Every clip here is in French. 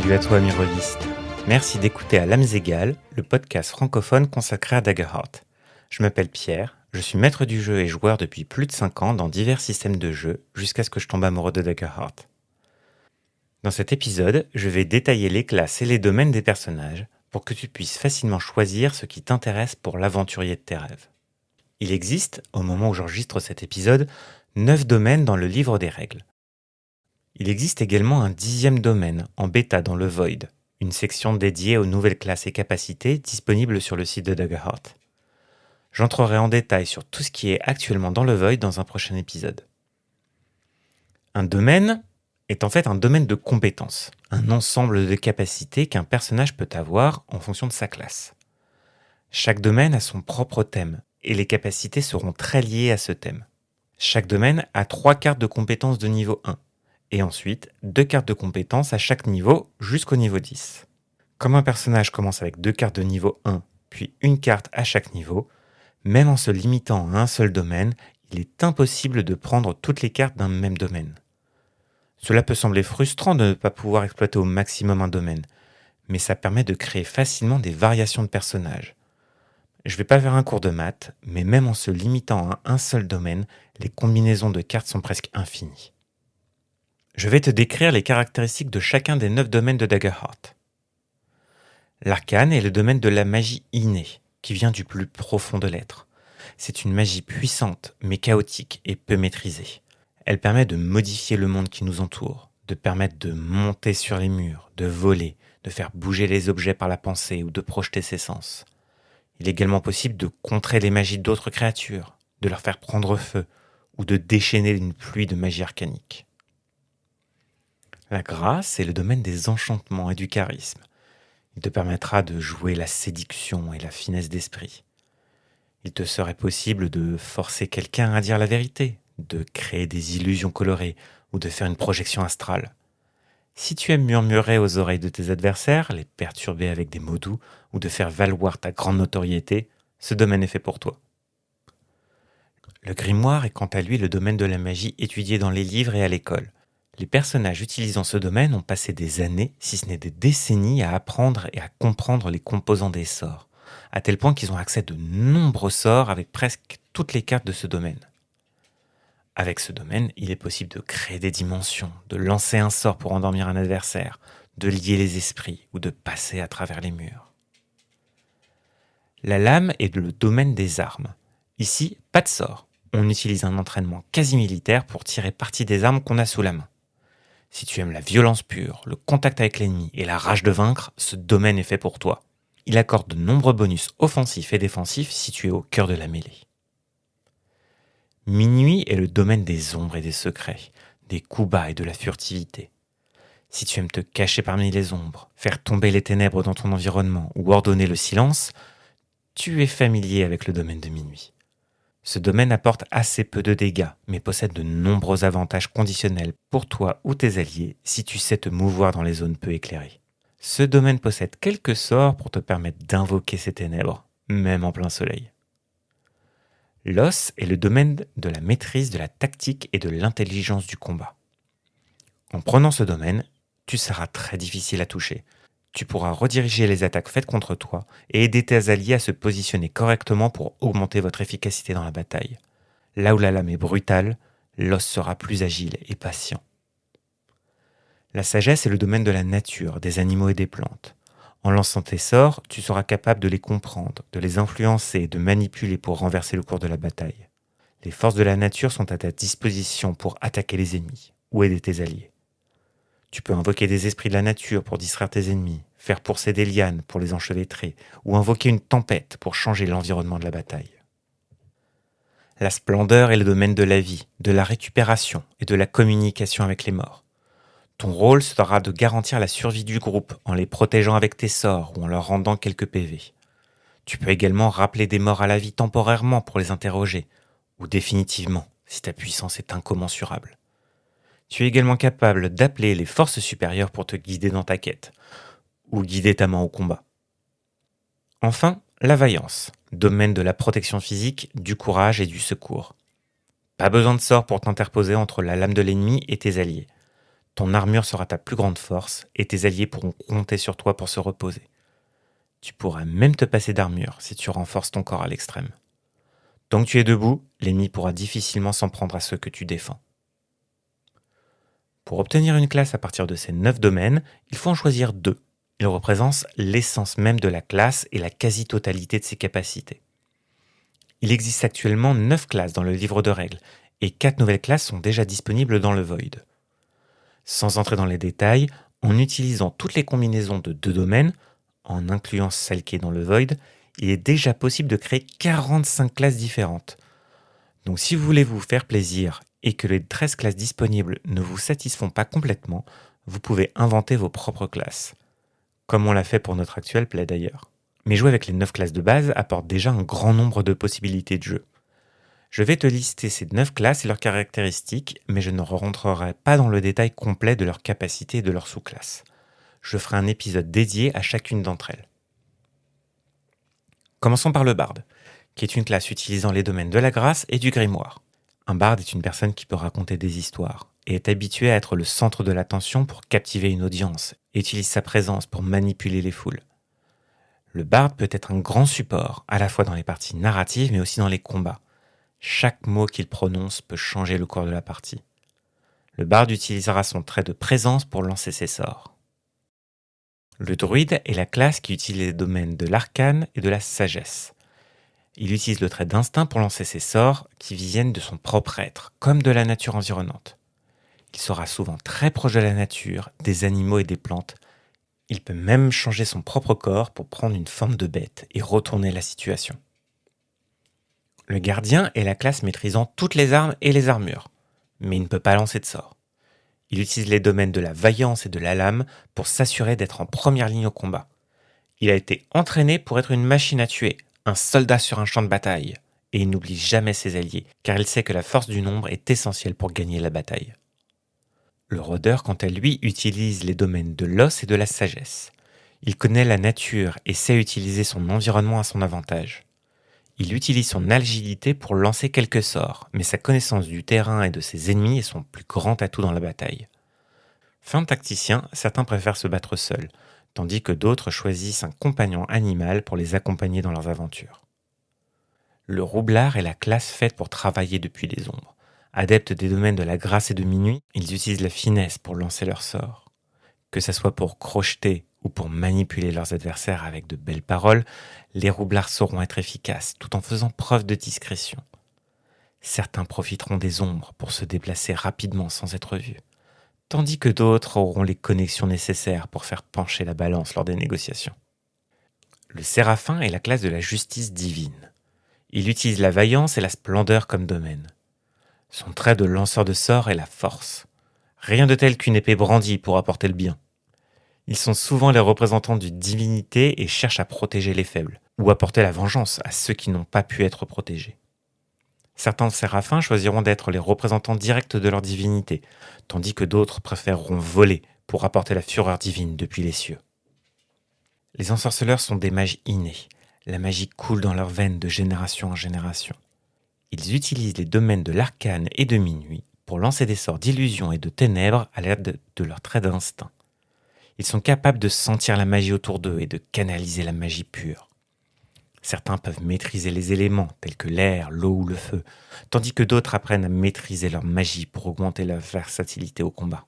Salut à toi, ami rôliste. Merci d'écouter à Lames Égales, le podcast francophone consacré à Daggerheart. Je m'appelle Pierre, je suis maître du jeu et joueur depuis plus de 5 ans dans divers systèmes de jeu jusqu'à ce que je tombe amoureux de Daggerheart. Dans cet épisode, je vais détailler les classes et les domaines des personnages pour que tu puisses facilement choisir ce qui t'intéresse pour l'aventurier de tes rêves. Il existe, au moment où j'enregistre cet épisode, 9 domaines dans le livre des règles. Il existe également un 10e domaine en bêta dans le Void, une section dédiée aux nouvelles classes et capacités disponibles sur le site de Daggerheart. J'entrerai en détail sur tout ce qui est actuellement dans le Void dans un prochain épisode. Un domaine est en fait un domaine de compétences, un ensemble de capacités qu'un personnage peut avoir en fonction de sa classe. Chaque domaine a son propre thème, et les capacités seront très liées à ce thème. Chaque domaine a 3 cartes de compétences de niveau 1. Et ensuite 2 cartes de compétences à chaque niveau jusqu'au niveau 10. Comme un personnage commence avec 2 cartes de niveau 1, puis une carte à chaque niveau, même en se limitant à un seul domaine, il est impossible de prendre toutes les cartes d'un même domaine. Cela peut sembler frustrant de ne pas pouvoir exploiter au maximum un domaine, mais ça permet de créer facilement des variations de personnages. Je ne vais pas faire un cours de maths, mais même en se limitant à un seul domaine, les combinaisons de cartes sont presque infinies. Je vais te décrire les caractéristiques de chacun des 9 domaines de Daggerheart. L'arcane est le domaine de la magie innée, qui vient du plus profond de l'être. C'est une magie puissante, mais chaotique et peu maîtrisée. Elle permet de modifier le monde qui nous entoure, de permettre de monter sur les murs, de voler, de faire bouger les objets par la pensée ou de projeter ses sens. Il est également possible de contrer les magies d'autres créatures, de leur faire prendre feu, ou de déchaîner une pluie de magie arcanique. La grâce est le domaine des enchantements et du charisme. Il te permettra de jouer la séduction et la finesse d'esprit. Il te serait possible de forcer quelqu'un à dire la vérité, de créer des illusions colorées ou de faire une projection astrale. Si tu aimes murmurer aux oreilles de tes adversaires, les perturber avec des mots doux ou de faire valoir ta grande notoriété, ce domaine est fait pour toi. Le grimoire est quant à lui le domaine de la magie étudié dans les livres et à l'école. Les personnages utilisant ce domaine ont passé des années, si ce n'est des décennies, à apprendre et à comprendre les composants des sorts, à tel point qu'ils ont accès à de nombreux sorts avec presque toutes les cartes de ce domaine. Avec ce domaine, il est possible de créer des dimensions, de lancer un sort pour endormir un adversaire, de lier les esprits ou de passer à travers les murs. La lame est le domaine des armes. Ici, pas de sort. On utilise un entraînement quasi militaire pour tirer parti des armes qu'on a sous la main. Si tu aimes la violence pure, le contact avec l'ennemi et la rage de vaincre, ce domaine est fait pour toi. Il accorde de nombreux bonus offensifs et défensifs situés au cœur de la mêlée. Minuit est le domaine des ombres et des secrets, des coups bas et de la furtivité. Si tu aimes te cacher parmi les ombres, faire tomber les ténèbres dans ton environnement ou ordonner le silence, tu es familier avec le domaine de minuit. Ce domaine apporte assez peu de dégâts, mais possède de nombreux avantages conditionnels pour toi ou tes alliés si tu sais te mouvoir dans les zones peu éclairées. Ce domaine possède quelques sorts pour te permettre d'invoquer ces ténèbres, même en plein soleil. L'os est le domaine de la maîtrise de la tactique et de l'intelligence du combat. En prenant ce domaine, tu seras très difficile à toucher. Tu pourras rediriger les attaques faites contre toi et aider tes alliés à se positionner correctement pour augmenter votre efficacité dans la bataille. Là où la lame est brutale, l'os sera plus agile et patient. La sagesse est le domaine de la nature, des animaux et des plantes. En lançant tes sorts, tu seras capable de les comprendre, de les influencer et de manipuler pour renverser le cours de la bataille. Les forces de la nature sont à ta disposition pour attaquer les ennemis ou aider tes alliés. Tu peux invoquer des esprits de la nature pour distraire tes ennemis, faire pousser des lianes pour les enchevêtrer, ou invoquer une tempête pour changer l'environnement de la bataille. La splendeur est le domaine de la vie, de la récupération et de la communication avec les morts. Ton rôle sera de garantir la survie du groupe en les protégeant avec tes sorts ou en leur rendant quelques PV. Tu peux également rappeler des morts à la vie temporairement pour les interroger, ou définitivement si ta puissance est incommensurable. Tu es également capable d'appeler les forces supérieures pour te guider dans ta quête, ou guider ta main au combat. Enfin, la vaillance, domaine de la protection physique, du courage et du secours. Pas besoin de sort pour t'interposer entre la lame de l'ennemi et tes alliés. ton armure sera ta plus grande force et tes alliés pourront compter sur toi pour se reposer. Tu pourras même te passer d'armure si tu renforces ton corps à l'extrême. Tant que tu es debout, l'ennemi pourra difficilement s'en prendre à ceux que tu défends. Pour obtenir une classe à partir de ces 9 domaines, il faut en choisir 2. Ils représentent l'essence même de la classe et la quasi-totalité de ses capacités. Il existe actuellement 9 classes dans le livre de règles, et 4 nouvelles classes sont déjà disponibles dans le Void. Sans entrer dans les détails, en utilisant toutes les combinaisons de 2 domaines, en incluant celle qui est dans le Void, il est déjà possible de créer 45 classes différentes. Donc si vous voulez vous faire plaisir et que les 13 classes disponibles ne vous satisfont pas complètement, vous pouvez inventer vos propres classes. Comme on l'a fait pour notre actuel play d'ailleurs. Mais jouer avec les 9 classes de base apporte déjà un grand nombre de possibilités de jeu. Je vais te lister ces 9 classes et leurs caractéristiques, mais je ne rentrerai pas dans le détail complet de leurs capacités et de leurs sous-classes. Je ferai un épisode dédié à chacune d'entre elles. Commençons par le barde, qui est une classe utilisant les domaines de la grâce et du grimoire. Un barde est une personne qui peut raconter des histoires et est habitué à être le centre de l'attention pour captiver une audience et utilise sa présence pour manipuler les foules. Le barde peut être un grand support, à la fois dans les parties narratives mais aussi dans les combats. Chaque mot qu'il prononce peut changer le cours de la partie. Le barde utilisera son trait de présence pour lancer ses sorts. Le druide est la classe qui utilise les domaines de l'arcane et de la sagesse. Il utilise le trait d'instinct pour lancer ses sorts qui viennent de son propre être, comme de la nature environnante. Il sera souvent très proche de la nature, des animaux et des plantes. Il peut même changer son propre corps pour prendre une forme de bête et retourner la situation. Le gardien est la classe maîtrisant toutes les armes et les armures, mais il ne peut pas lancer de sorts. Il utilise les domaines de la vaillance et de la lame pour s'assurer d'être en première ligne au combat. Il a été entraîné pour être une machine à tuer, un soldat sur un champ de bataille, et il n'oublie jamais ses alliés, car il sait que la force du nombre est essentielle pour gagner la bataille. Le rôdeur, quant à lui, utilise les domaines de l'os et de la sagesse. Il connaît la nature et sait utiliser son environnement à son avantage. Il utilise son agilité pour lancer quelques sorts, mais sa connaissance du terrain et de ses ennemis est son plus grand atout dans la bataille. Fin tacticien, certains préfèrent se battre seuls, tandis que d'autres choisissent un compagnon animal pour les accompagner dans leurs aventures. Le roublard est la classe faite pour travailler depuis les ombres. Adeptes des domaines de la grâce et de minuit, ils utilisent la finesse pour lancer leurs sorts. Que ce soit pour crocheter ou pour manipuler leurs adversaires avec de belles paroles, les roublards sauront être efficaces tout en faisant preuve de discrétion. Certains profiteront des ombres pour se déplacer rapidement sans être vus, tandis que d'autres auront les connexions nécessaires pour faire pencher la balance lors des négociations. Le séraphin est la classe de la justice divine. Il utilise la vaillance et la splendeur comme domaine. Son trait de lanceur de sorts est la force. Rien de tel qu'une épée brandie pour apporter le bien. Ils sont souvent les représentants d'une divinité et cherchent à protéger les faibles, ou apporter la vengeance à ceux qui n'ont pas pu être protégés. Certains séraphins choisiront d'être les représentants directs de leur divinité, tandis que d'autres préféreront voler pour apporter la fureur divine depuis les cieux. Les ensorceleurs sont des mages innés. La magie coule dans leurs veines de génération en génération. Ils utilisent les domaines de l'arcane et de minuit pour lancer des sorts d'illusion et de ténèbres à l'aide de leurs traits d'instinct. Ils sont capables de sentir la magie autour d'eux et de canaliser la magie pure. Certains peuvent maîtriser les éléments tels que l'air, l'eau ou le feu, tandis que d'autres apprennent à maîtriser leur magie pour augmenter leur versatilité au combat.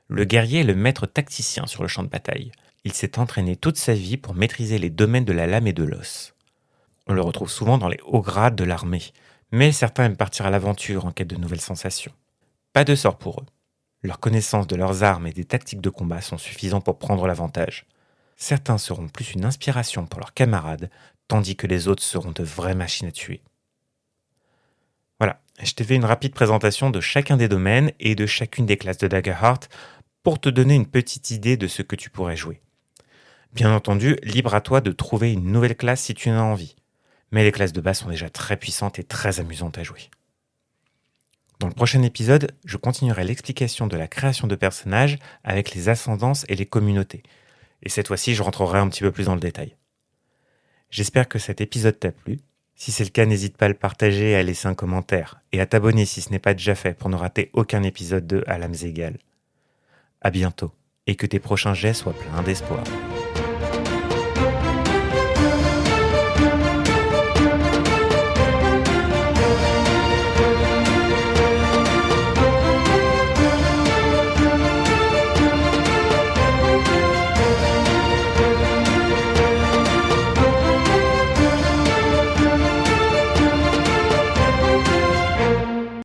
Le guerrier est le maître tacticien sur le champ de bataille. Il s'est entraîné toute sa vie pour maîtriser les domaines de la lame et de l'os. On le retrouve souvent dans les hauts grades de l'armée, mais certains aiment partir à l'aventure en quête de nouvelles sensations. Pas de sort pour eux. Leurs connaissances de leurs armes et des tactiques de combat sont suffisants pour prendre l'avantage. Certains seront plus une inspiration pour leurs camarades, tandis que les autres seront de vraies machines à tuer. Voilà, je t'ai fait une rapide présentation de chacun des domaines et de chacune des classes de Daggerheart pour te donner une petite idée de ce que tu pourrais jouer. Bien entendu, libre à toi de trouver une nouvelle classe si tu en as envie, mais les classes de base sont déjà très puissantes et très amusantes à jouer. Dans le prochain épisode, je continuerai l'explication de la création de personnages avec les ascendances et les communautés. Et cette fois-ci, je rentrerai un petit peu plus dans le détail. J'espère que cet épisode t'a plu. Si c'est le cas, n'hésite pas à le partager et à laisser un commentaire, et à t'abonner si ce n'est pas déjà fait pour ne rater aucun épisode de À l'âmes égales. À bientôt, et que tes prochains jets soient pleins d'espoir.